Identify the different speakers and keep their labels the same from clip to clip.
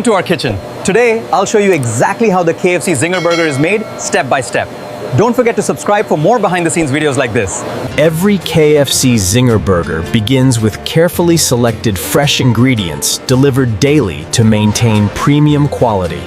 Speaker 1: to our kitchen. Today, I'll show you exactly how the KFC Zinger burger is made, step by step. Don't forget to subscribe for more behind-the-scenes videos like this.
Speaker 2: Every KFC Zinger burger begins with carefully selected fresh ingredients delivered daily to maintain premium quality.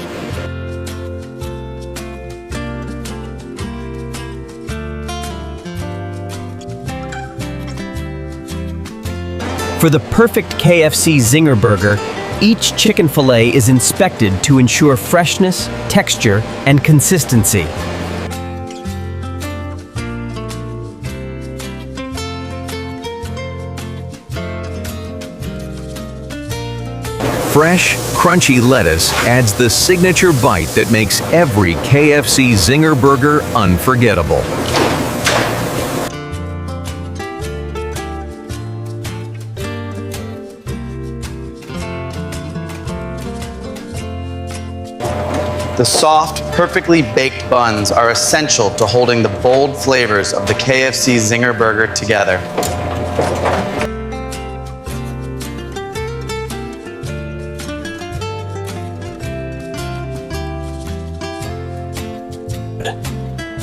Speaker 2: For the perfect KFC Zinger burger, each chicken fillet is inspected to ensure freshness, texture, and consistency.
Speaker 3: Fresh, crunchy lettuce adds the signature bite that makes every KFC Zinger burger unforgettable.
Speaker 4: The soft, perfectly baked buns are essential to holding the bold flavors of the KFC Zinger burger together.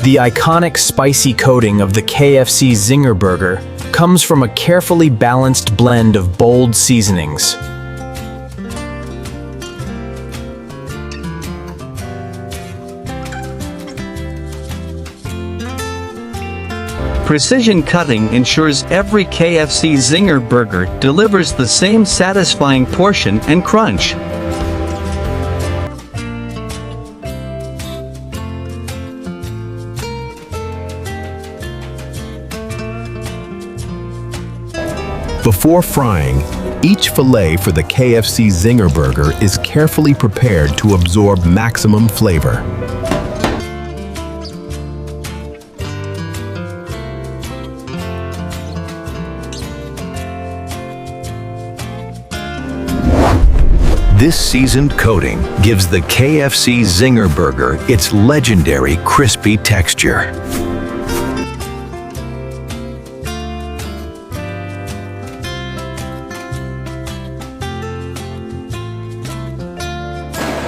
Speaker 2: The iconic spicy coating of the KFC Zinger burger comes from a carefully balanced blend of bold seasonings.
Speaker 5: Precision cutting ensures every KFC Zinger burger delivers the same satisfying portion and crunch.
Speaker 3: Before frying, each fillet for the KFC Zinger burger is carefully prepared to absorb maximum flavor. This seasoned coating gives the KFC Zinger burger its legendary crispy texture.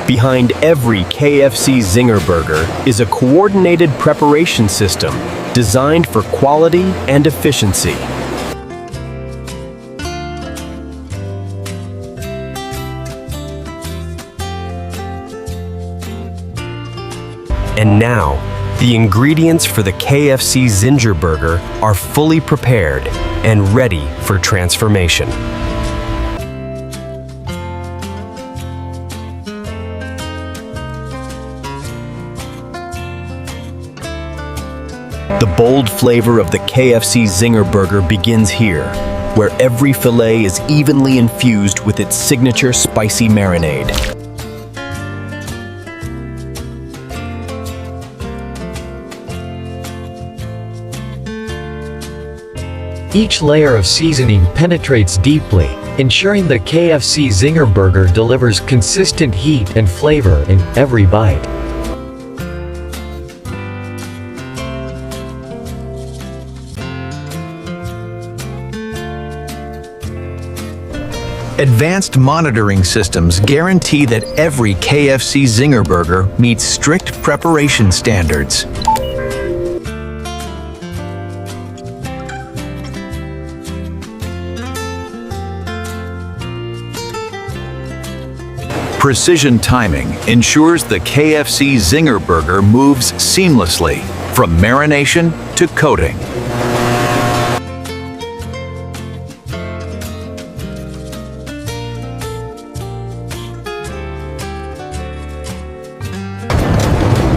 Speaker 2: Behind every KFC Zinger burger is a coordinated preparation system designed for quality and efficiency. And now, the ingredients for the KFC Zinger burger are fully prepared and ready for transformation. The bold flavor of the KFC Zinger burger begins here, where every fillet is evenly infused with its signature spicy marinade.
Speaker 6: Each layer of seasoning penetrates deeply, ensuring the KFC Zinger burger delivers consistent heat and flavor in every bite.
Speaker 3: Advanced monitoring systems guarantee that every KFC Zinger burger meets strict preparation standards. Precision timing ensures the KFC Zinger burger moves seamlessly from marination to coating.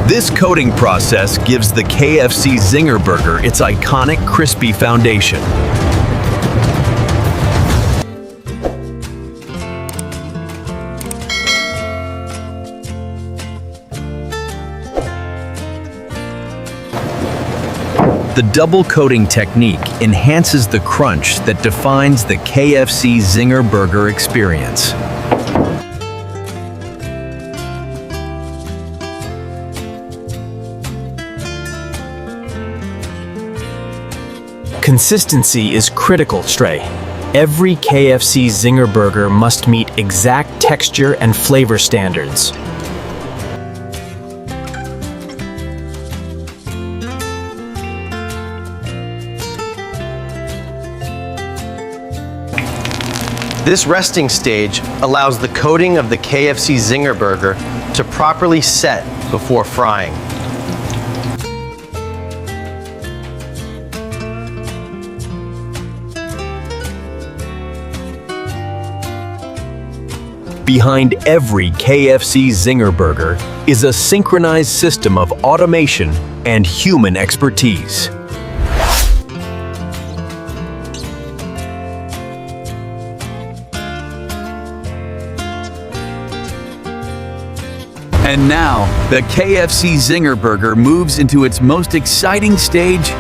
Speaker 3: This coating process gives the KFC Zinger burger its iconic crispy foundation. The double coating technique enhances the crunch that defines the KFC Zinger burger experience.
Speaker 2: Consistency is critical, Stray. Every KFC Zinger burger must meet exact texture and flavor standards.
Speaker 7: This resting stage allows the coating of the KFC Zinger burger to properly set before frying.
Speaker 3: Behind every KFC Zinger burger is a synchronized system of automation and human expertise.
Speaker 8: And now, the KFC Zinger burger moves into its most exciting stage,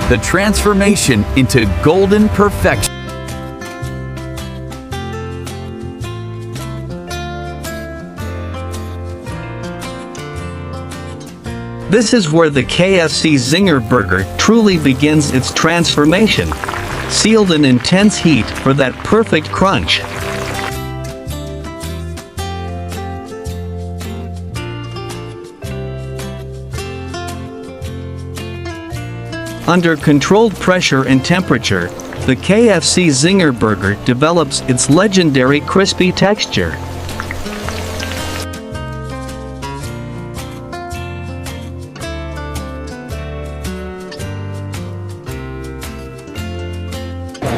Speaker 8: the transformation into golden perfection.
Speaker 5: This is where the KFC Zinger burger truly begins its transformation, sealed in intense heat for that perfect crunch. Under controlled pressure and temperature, the KFC Zinger burger develops its legendary crispy texture.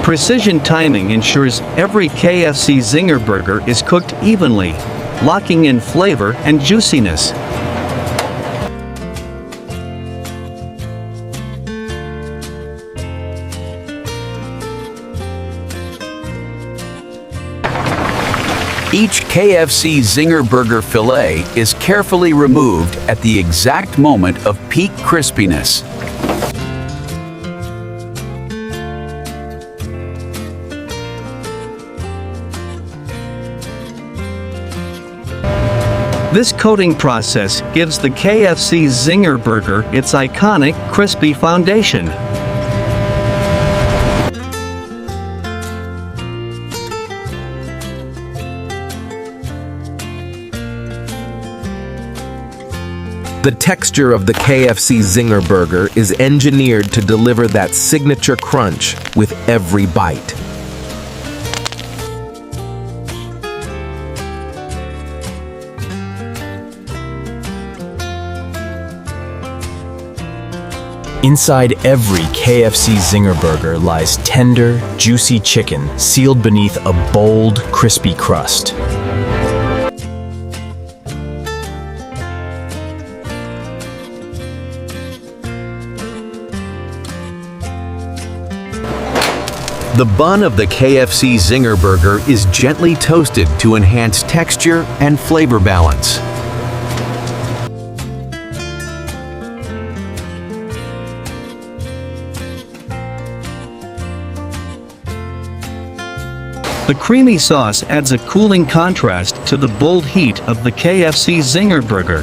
Speaker 5: Precision timing ensures every KFC Zinger burger is cooked evenly, locking in flavor and juiciness.
Speaker 8: Each KFC Zinger burger fillet is carefully removed at the exact moment of peak crispiness.
Speaker 5: This coating process gives the KFC Zinger burger its iconic crispy foundation.
Speaker 3: The texture of the KFC Zinger burger is engineered to deliver that signature crunch with every bite.
Speaker 2: Inside every KFC Zinger burger lies tender, juicy chicken sealed beneath a bold, crispy crust.
Speaker 3: The bun of the KFC Zinger burger is gently toasted to enhance texture and flavor balance.
Speaker 5: The creamy sauce adds a cooling contrast to the bold heat of the KFC Zinger burger.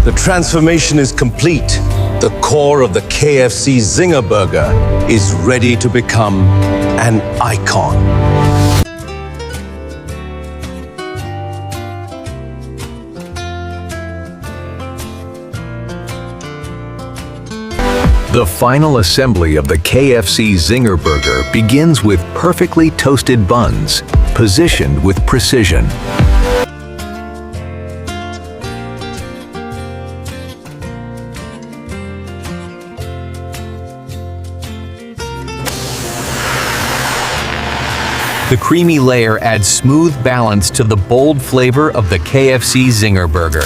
Speaker 9: The transformation is complete. The core of the KFC Zinger burger is ready to become an icon.
Speaker 3: The final assembly of the KFC Zinger burger begins with perfectly toasted buns, positioned with precision. The creamy layer adds smooth balance to the bold flavor of the KFC Zinger burger.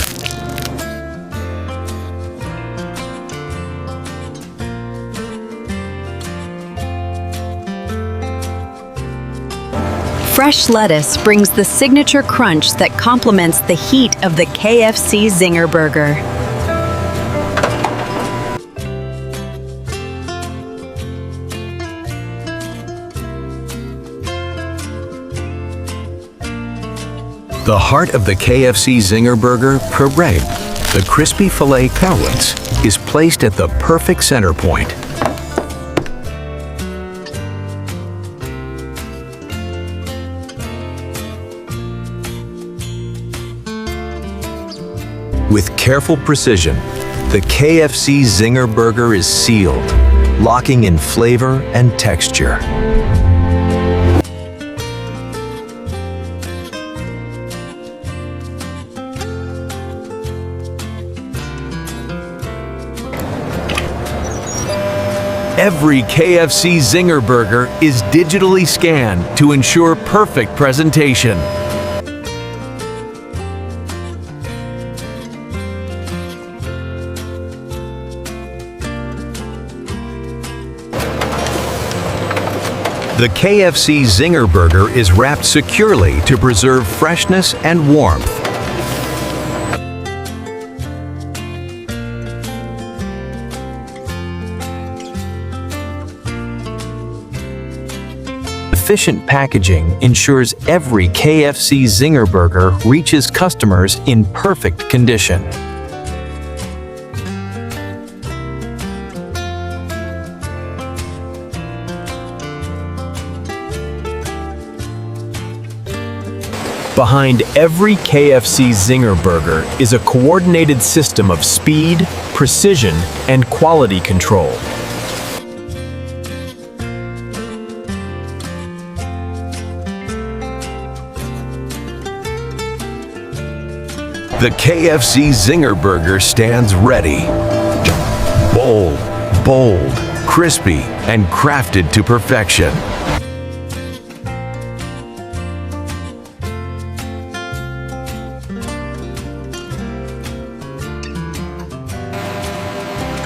Speaker 10: Fresh lettuce brings the signature crunch that complements the heat of the KFC Zinger burger.
Speaker 3: The heart of the KFC Zinger Burger, puree, the crispy filet cutlets, is placed at the perfect center point. With careful precision, the KFC Zinger Burger is sealed, locking in flavor and texture. Every KFC Zinger Burger is digitally scanned to ensure perfect presentation. The KFC Zinger Burger is wrapped securely to preserve freshness and warmth. Efficient packaging ensures every KFC Zinger Burger reaches customers in perfect condition. Behind every KFC Zinger Burger is a coordinated system of speed, precision, and quality control. The KFC Zinger Burger stands ready. Bold, crispy, and crafted to perfection.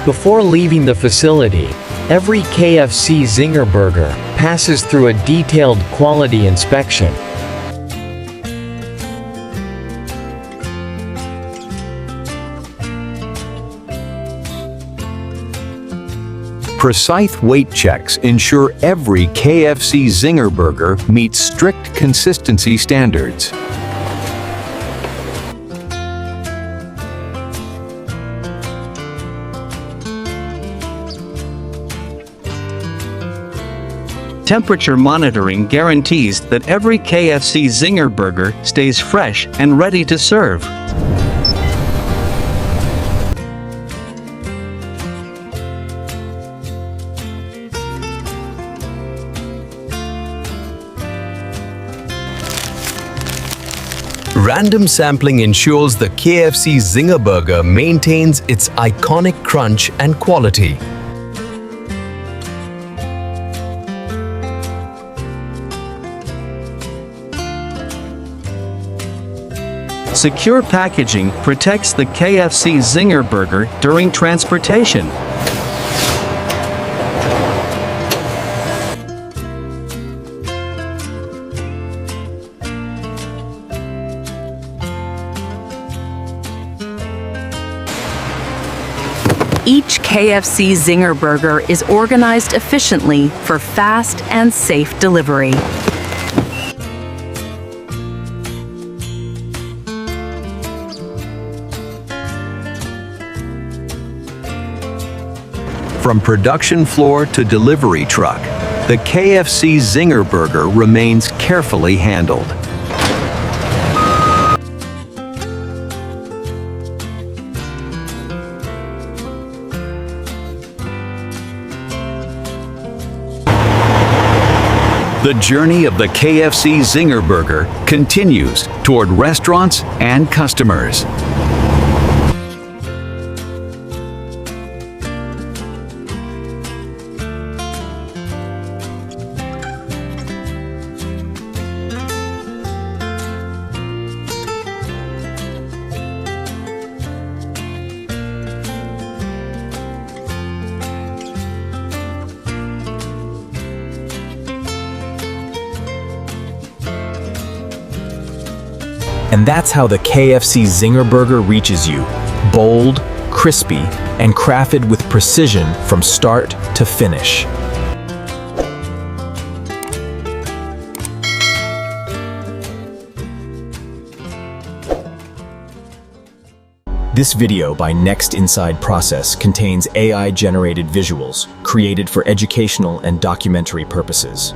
Speaker 6: Before leaving the facility, every KFC Zinger Burger passes through a detailed quality inspection.
Speaker 3: Precise weight checks ensure every KFC Zinger Burger meets strict consistency standards.
Speaker 5: Temperature monitoring guarantees that every KFC Zinger Burger stays fresh and ready to serve.
Speaker 3: Random sampling ensures the KFC Zinger Burger maintains its iconic crunch and quality.
Speaker 5: Secure packaging protects the KFC Zinger Burger during transportation.
Speaker 10: Each KFC Zinger Burger is organized efficiently for fast and safe delivery.
Speaker 3: From production floor to delivery truck, the KFC Zinger Burger remains carefully handled. The journey of the KFC Zinger Burger continues toward restaurants and customers.
Speaker 2: And that's how the KFC Zinger Burger reaches you. Bold, crispy, and crafted with precision from start to finish.
Speaker 3: This video by Next Inside Process contains AI-generated visuals created for educational and documentary purposes.